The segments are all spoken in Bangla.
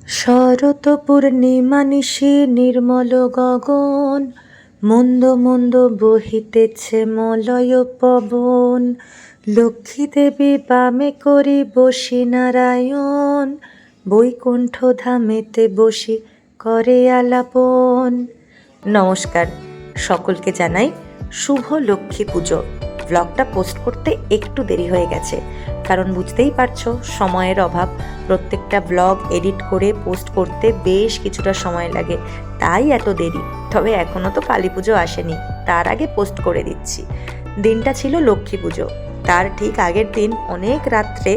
শরৎ পূর্ণিমা নিশি নির্মল গগন, মন্দ মন্দ বহিতেছে মলয় পবন। লক্ষ্মী দেবী বামে করি বসি নারায়ণ, বৈকুণ্ঠ ধামেতে বসি করে আলাপন। নমস্কার, সকলকে জানাই শুভ লক্ষ্মী পুজো। ব্লগটা পোস্ট করতে একটু দেরি হয়ে গেছে, কারণ বুঝতেই পারছো সময়ের অভাব। প্রত্যেকটা ব্লগ এডিট করে পোস্ট করতে বেশ কিছুটা সময় লাগে, তাই এত দেরি। তবে এখনও তো কালী পুজো আসেনি, তার আগে পোস্ট করে দিচ্ছি। দিনটা ছিল লক্ষ্মী পুজো, তার ঠিক আগের দিন অনেক রাত্রে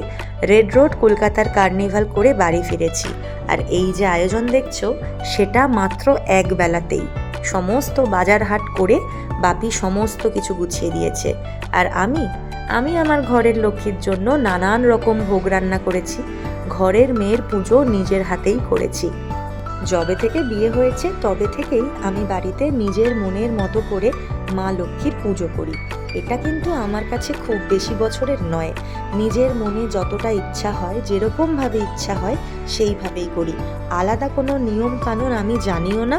রেড রোড কলকাতার কার্নিভাল করে বাড়ি ফিরেছি। আর এই যে আয়োজন দেখছো, সেটা মাত্র এক বেলাতেই সমস্ত বাজার হাট করে বাপি সমস্ত কিছু গুছিয়ে দিয়েছে। আর আমি আমার ঘরের লক্ষ্মীর জন্য নানান রকম ভোগ রান্না করেছি। ঘরের মেয়ের পুজো নিজের হাতেই করেছি। যবে থেকে বিয়ে হয়েছে তবে থেকেই আমি বাড়িতে নিজের মনের মতো করে মা লক্ষ্মীর পুজো করি। এটা কিন্তু আমার কাছে খুব বেশি বছরের নয়। নিজের মনে যতটা ইচ্ছা হয়, যেরকমভাবে ইচ্ছা হয় সেইভাবেই করি। আলাদা কোনো নিয়ম কানুন আমি জানিও না,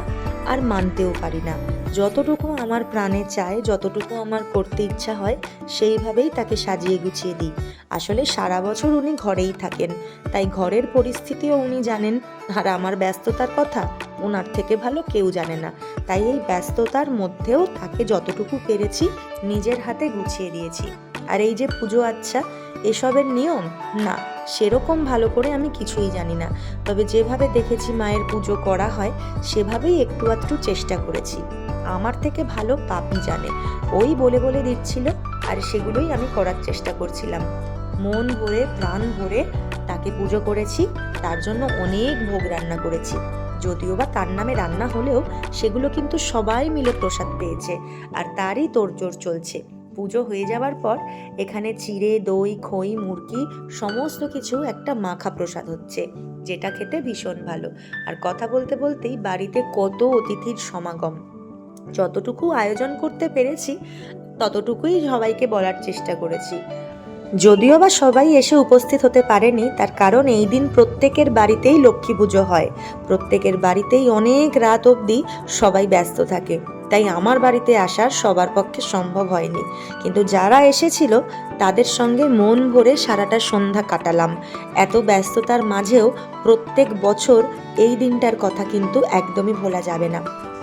আর মানতেও পারি না। যতটুকু আমার প্রাণে চায়, যতটুকু আমার করতে ইচ্ছা হয়, সেইভাবেই তাকে সাজিয়ে গুছিয়ে দিই। আসলে সারা বছর উনি ঘরেই থাকেন, তাই ঘরের পরিস্থিতিও উনি জানেন। আর আমার ব্যস্ততার কথা ওনার থেকে ভালো কেউ জানে না। তাই এই ব্যস্ততার মধ্যেও তাকে যতটুকু পেরেছি নিজের হাতে গুছিয়ে দিয়েছি। আর এই যে পুজো আচ্ছা এসবের নিয়ম না, সেরকম ভালো করে আমি কিছুই জানি না। তবে যেভাবে দেখেছি মায়ের পুজো করা হয়, সেভাবেই একটু আধটু চেষ্টা করেছি। আমার থেকে ভালো পাপি জানে, ওই বলে বলে দিচ্ছিল, আর সেগুলোই আমি করার চেষ্টা করছিলাম। মন ভরে প্রাণ ভরে তাকে পুজো করেছি। তার জন্য অনেক ভোগ রান্না করেছি, যদিও বা তার নামে রান্না হলেও সেগুলো কিন্তু সবাই মিলে প্রসাদ পেয়েছে। আর তারই তোড়জোড় চলছে। পুজো হয়ে যাওয়ার পর এখানে চিড়ে, দই, খই, মুরগি সমস্ত কিছু একটা মাখা প্রসাদ হচ্ছে, যেটা খেতে ভীষণ ভালো। আর কথা বলতে বলতেই বাড়িতে কত অতিথির সমাগম। যতটুকু আয়োজন করতে পেরেছি ততটুকুই সবাইকে বলার চেষ্টা করেছি। যদিও বা সবাই এসে উপস্থিত হতে পারেনি, তার কারণ এই দিন প্রত্যেকের বাড়িতেই লক্ষ্মী পুজো হয়। প্রত্যেকের বাড়িতেই অনেক রাত অবধি সবাই ব্যস্ত থাকে, তাই আমার বাড়িতে আসার সবার পক্ষে সম্ভব হয়নি। কিন্তু যারা এসেছিল তাদের সঙ্গে মন ভরে সারাটা সন্ধ্যা কাটালাম। এত ব্যস্ততার মাঝেও প্রত্যেক বছর এই দিনটার কথা কিন্তু একদমই ভোলা যাবে না,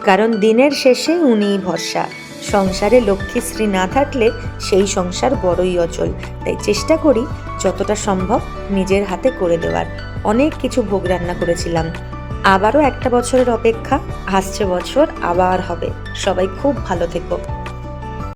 কারণ দিনের শেষে উনিই ভরসা। সংসারে লক্ষ্মীশ্রী না থাকলে সেই সংসার বড়ই অচল। তাই চেষ্টা করি যতটা সম্ভব নিজের হাতে করে দেওয়ার। অনেক কিছু ভোগ রান্না করেছিলাম। আবারও একটা বছরের অপেক্ষা, আসছে বছর আবার হবে। সবাই খুব ভালো থেকো।